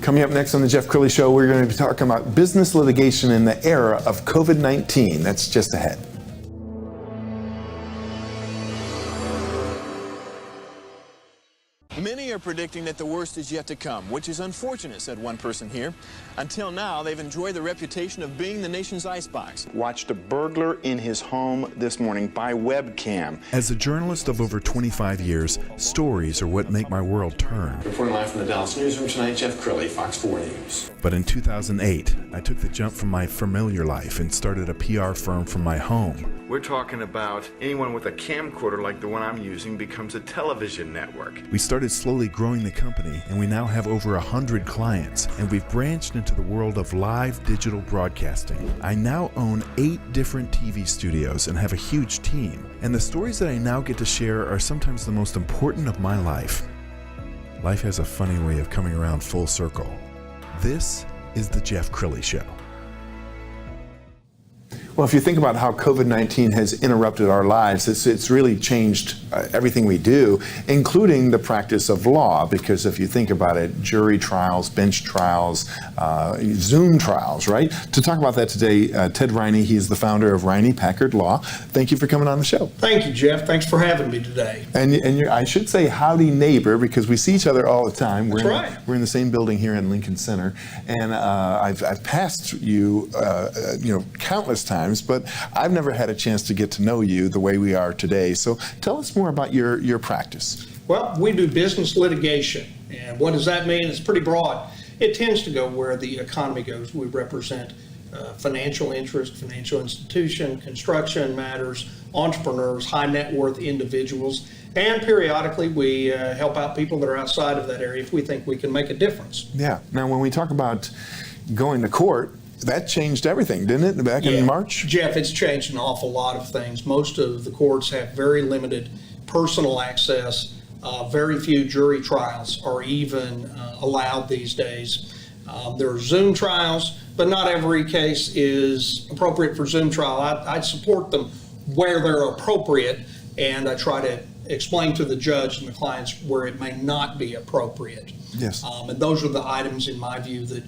Coming up next on the Jeff Crilley Show, we're going to be talking about business litigation in the era of COVID-19. That's just ahead. Many are predicting that the worst is yet to come, which is unfortunate, said one person here. Until now, they've enjoyed the reputation of being the nation's icebox. Watched a burglar in his home this morning by webcam. As a journalist of over 25 years, stories are what make my world turn. Reporting live from the Dallas newsroom tonight, Jeff Crilley, Fox 4 News. But in 2008, I took the jump from my familiar life and started a PR firm from my home. We're talking about anyone with a camcorder like the one I'm using becomes a television network. We started slowly growing the company, and we now have over 100 clients, and we've branched into the world of live digital broadcasting. I now own 8 different TV studios and have a huge team, and the stories that I now get to share are sometimes the most important of my life. Life has a funny way of coming around full circle. This is the Jeff Crilley Show. Well, if you think about how COVID-19 has interrupted our lives, it's really changed everything we do, including the practice of law, because if you think about it, jury trials, bench trials, Zoom trials, right? To talk about that today, Ted Riney, he's the founder of Riney Packard Law. Thank you for coming on the show. Thank you, Jeff. Thanks for having me today. And I should say howdy neighbor, because we see each other all the time. That's right. We're in the same building here in Lincoln Center, and I've passed you, countless times, but I've never had a chance to get to know you the way we are today. So tell us more about your practice. Well, we do business litigation, and what does that mean? It's pretty broad. It tends to go where the economy goes. We represent financial interest, financial institution, construction matters, entrepreneurs, high net worth individuals, and periodically we help out people that are outside of that area if we think we can make a difference. Yeah. Now, when we talk about going to court, that changed everything, didn't it, back in March? Jeff, it's changed an awful lot of things. Most of the courts have very limited personal access. Very few jury trials are even allowed these days. There are Zoom trials, but not every case is appropriate for Zoom trial. I support them where they're appropriate, and I try to explain to the judge and the clients where it may not be appropriate. Yes. And those are the items, in my view, that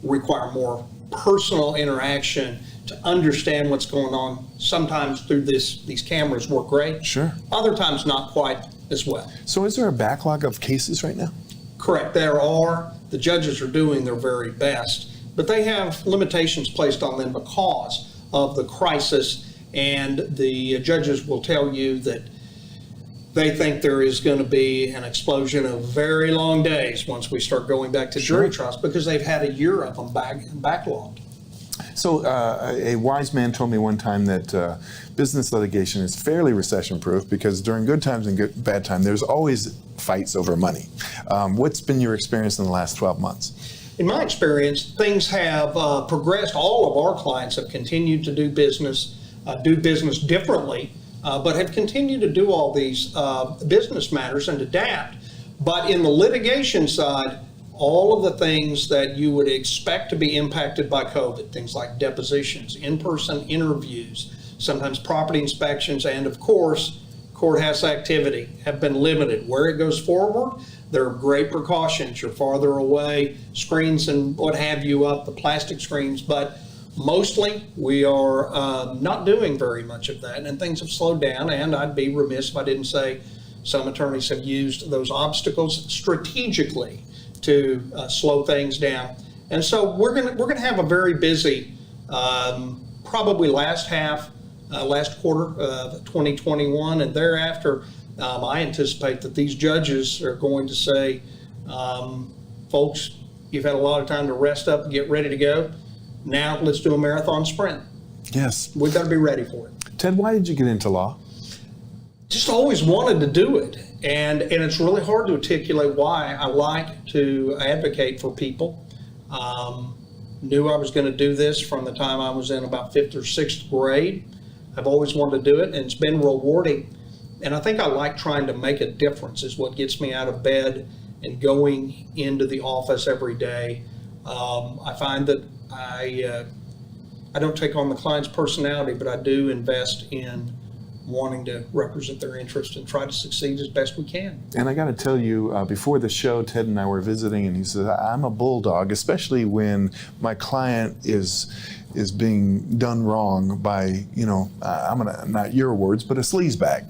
require more personal interaction to understand what's going on. Sometimes through these cameras work great. Sure. Other times not quite as well. So is there a backlog of cases right now? Correct, there are. The judges are doing their very best, but they have limitations placed on them because of the crisis, and the judges will tell you that they think there is going to be an explosion of very long days once we start going back to jury trials, because they've had a year of them backlogged. So a wise man told me one time that business litigation is fairly recession-proof because during good times and bad times, there's always fights over money. What's been your experience in the last 12 months? In my experience, things have progressed. All of our clients have continued to do business differently, but have continued to do all these business matters and adapt. But in the litigation side, all of the things that you would expect to be impacted by COVID, things like depositions, in-person interviews, sometimes property inspections, and of course, courthouse activity have been limited. Where it goes forward, there are great precautions. You're farther away, screens and what have you up, the plastic screens, but mostly we are not doing very much of that, and things have slowed down, and I'd be remiss if I didn't say some attorneys have used those obstacles strategically to slow things down. And so we're gonna have a very busy, probably last quarter of 2021, and thereafter, I anticipate that these judges are going to say, folks, you've had a lot of time to rest up and get ready to go. Now let's do a marathon sprint. Yes. We've got to be ready for it. Ted, why did you get into law? Just always wanted to do it. And it's really hard to articulate why. I like to advocate for people. Knew I was going to do this from the time I was in about 5th or 6th grade. I've always wanted to do it, and it's been rewarding. And I think I like trying to make a difference is what gets me out of bed and going into the office every day. I find that I don't take on the client's personality, but I do invest in wanting to represent their interest and try to succeed as best we can. And I got to tell you, before the show, Ted and I were visiting, and he said, I'm a bulldog, especially when my client is being done wrong by, I'm gonna, not your words, but a sleazebag.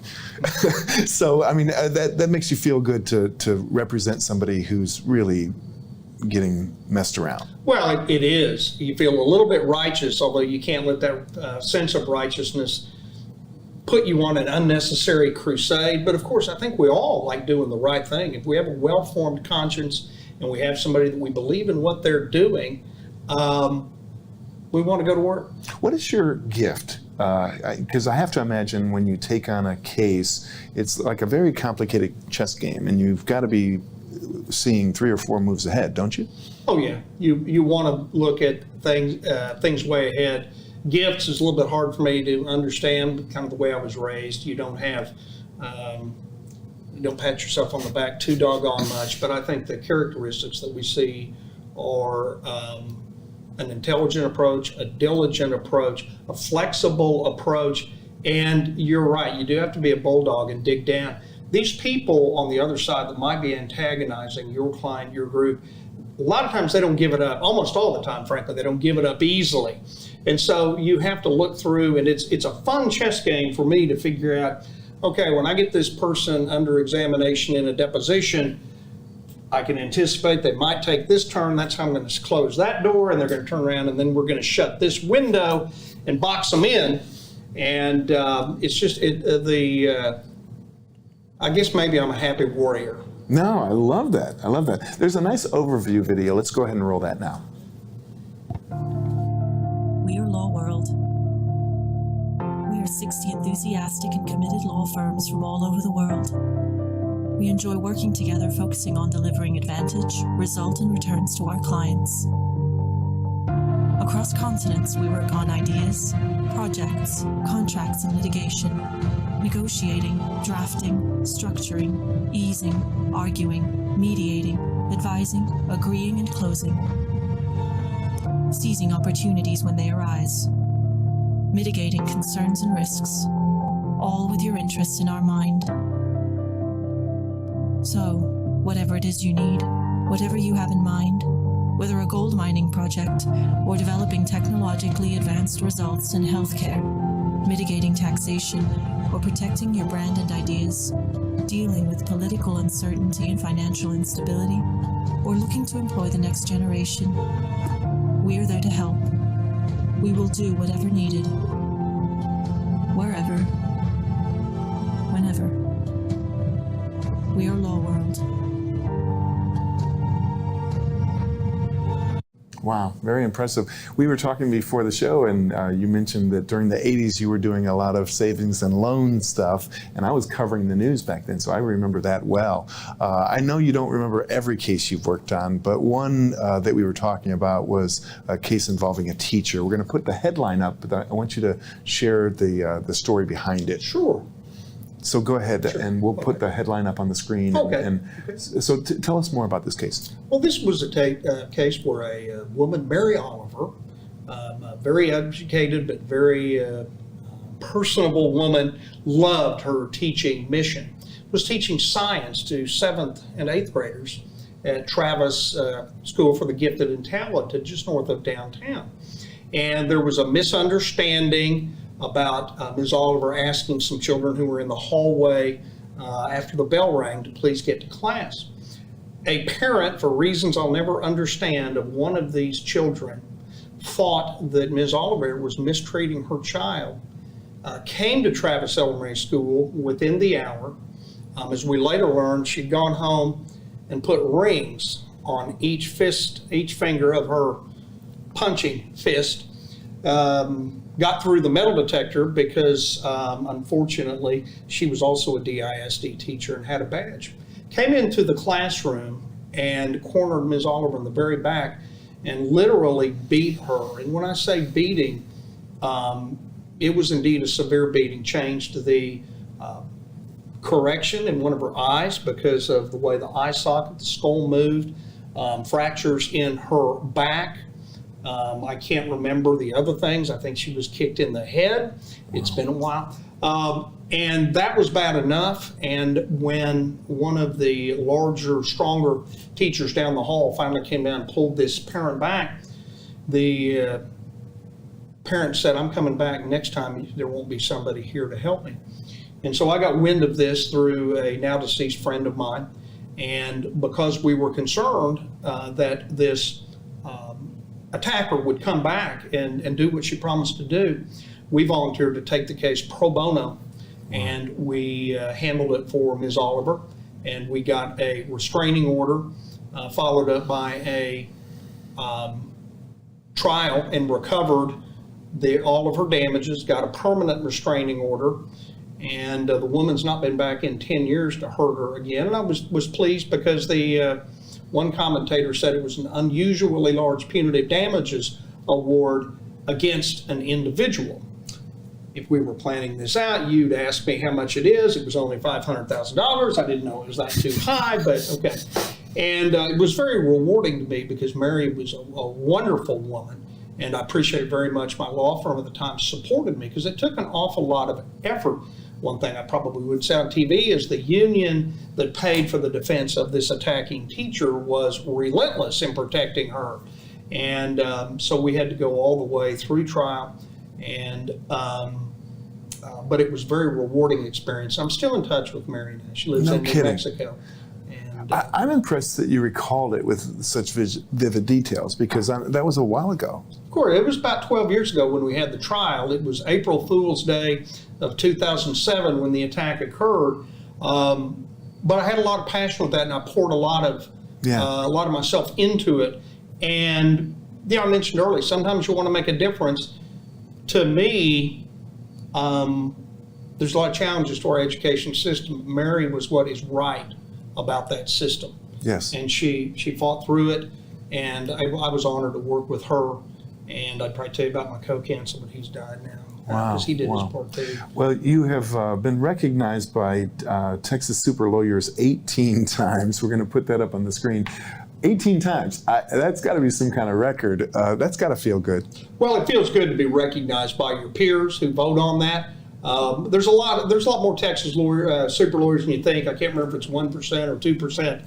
So, I mean, that makes you feel good to represent somebody who's really getting messed around. Well, it is. You feel a little bit righteous, although you can't let that sense of righteousness put you on an unnecessary crusade. But of course, I think we all like doing the right thing. If we have a well-formed conscience and we have somebody that we believe in what they're doing, we want to go to work. What is your gift? Because I have to imagine when you take on a case, it's like a very complicated chess game, and you've got to be seeing 3 or 4 moves ahead, don't you? Oh yeah, you want to look at things way ahead. Gifts is a little bit hard for me to understand, kind of the way I was raised. You don't have, you don't pat yourself on the back too doggone much, but I think the characteristics that we see are an intelligent approach, a diligent approach, a flexible approach, and you're right, you do have to be a bulldog and dig down. These people on the other side that might be antagonizing your client, your group, a lot of times they don't give it up, almost all the time, frankly, they don't give it up easily. And so you have to look through, and it's a fun chess game for me to figure out, okay, when I get this person under examination in a deposition, I can anticipate they might take this turn, that's how I'm going to close that door, and they're going to turn around, and then we're going to shut this window and box them in. And it's just, I guess maybe I'm a happy warrior. No, I love that. I love that. There's a nice overview video. Let's go ahead and roll that now. We are Lowworld. We are 60 enthusiastic and committed law firms from all over the world. We enjoy working together, focusing on delivering advantage, result, and returns to our clients. Across continents, we work on ideas, projects, contracts, and litigation, negotiating, drafting, structuring, easing, arguing, mediating, advising, agreeing, and closing. Seizing opportunities when they arise, mitigating concerns and risks, all with your interests in our mind. So, whatever it is you need, whatever you have in mind, whether a gold mining project or developing technologically advanced results in healthcare, mitigating taxation, or protecting your brand and ideas, dealing with political uncertainty and financial instability, or looking to employ the next generation, we are there to help. We will do whatever needed, wherever, whenever. We are Lowworld. Wow, very impressive. We were talking before the show, and you mentioned that during the 80s you were doing a lot of savings and loan stuff, and I was covering the news back then, so I remember that well. I know you don't remember every case you've worked on, but one that we were talking about was a case involving a teacher. We're going to put the headline up, but I want you to share the story behind it. Sure. So go ahead, and we'll put the headline up on the screen. Okay. So tell us more about this case. Well, this was a case where a woman, Mary Oliver, a very educated but very personable woman, loved her teaching mission, was teaching science to 7th and 8th graders at Travis School for the Gifted and Talented, just north of downtown. And there was a misunderstanding about Ms. Oliver asking some children who were in the hallway after the bell rang to please get to class. A parent, for reasons I'll never understand, of one of these children thought that Ms. Oliver was mistreating her child, came to Travis Elementary School within the hour. As we later learned, she'd gone home and put rings on each finger of her punching fist. Got through the metal detector because, unfortunately, she was also a DISD teacher and had a badge. Came into the classroom and cornered Ms. Oliver in the very back and literally beat her. And when I say beating, it was indeed a severe beating. Changed the correction in one of her eyes because of the way the eye socket, the skull moved, fractures in her back, I can't remember the other things. I think she was kicked in the head. It's been a while. And that was bad enough. And when one of the larger, stronger teachers down the hall finally came down and pulled this parent back, the parent said, "I'm coming back next time. There won't be somebody here to help me." And so I got wind of this through a now deceased friend of mine. And because we were concerned that this attacker would come back and do what she promised to do, we volunteered to take the case pro bono, and we handled it for Ms. Oliver, and we got a restraining order, followed up by a trial, and recovered all of her damages, got a permanent restraining order, and the woman's not been back in 10 years to hurt her again. And I was pleased because the one commentator said it was an unusually large punitive damages award against an individual. If we were planning this out, you'd ask me how much it is. It was only $500,000. I didn't know it was that too high, but okay. And it was very rewarding to me because Mary was a wonderful woman, and I appreciated very much my law firm at the time supported me because it took an awful lot of effort. One thing I probably would say on TV is the union that paid for the defense of this attacking teacher was relentless in protecting her. And so we had to go all the way through trial, and but it was a very rewarding experience. I'm still in touch with Mary now. She lives in New Mexico. And, I'm impressed that you recalled it with such vivid details because that was a while ago. Of course, it was about 12 years ago when we had the trial. It was April Fool's Day of 2007 when the attack occurred. But I had a lot of passion with that, and I poured a lot of myself into it. And I mentioned earlier, sometimes you want to make a difference. To me, there's a lot of challenges to our education system. Mary was what is right about that system. Yes. And she fought through it, and I was honored to work with her. And I'd probably tell you about my co-counsel, but he's died now. Because he did his part too. Well, you have been recognized by Texas Super Lawyers 18 times. We're going to put that up on the screen. 18 times. That's got to be some kind of record. That's got to feel good. Well, it feels good to be recognized by your peers who vote on that. There's a lot more Texas super lawyers than you think. I can't remember if it's 1% or 2%.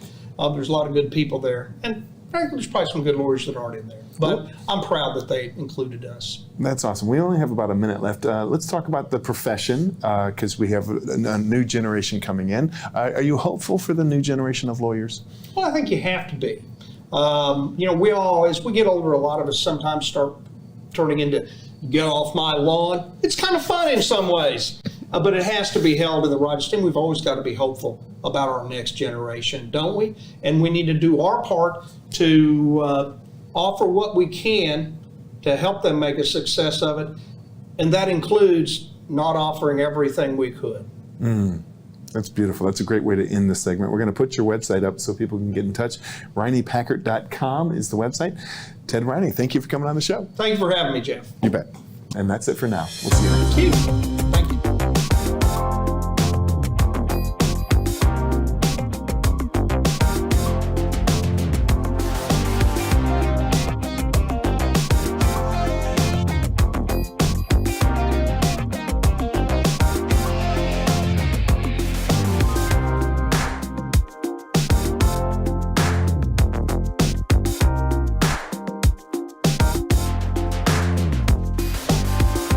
There's a lot of good people there, and frankly, there's probably some good lawyers that aren't in there. But I'm proud that they included us. That's awesome. We only have about a minute left. Let's talk about the profession because we have a new generation coming in. Are you hopeful for the new generation of lawyers? Well, I think you have to be. We all, as we get older, a lot of us sometimes start turning into get off my lawn. It's kind of fun in some ways, but it has to be held in the right esteem. We've always got to be hopeful about our next generation, don't we? And we need to do our part to offer what we can to help them make a success of it. And that includes not offering everything we could. That's beautiful. That's a great way to end this segment. We're going to put your website up so people can get in touch. RineyPackard.com is the website. Ted Riney, thank you for coming on the show. Thank you for having me, Jeff. You bet. And that's it for now. We'll see you next time. Thank you.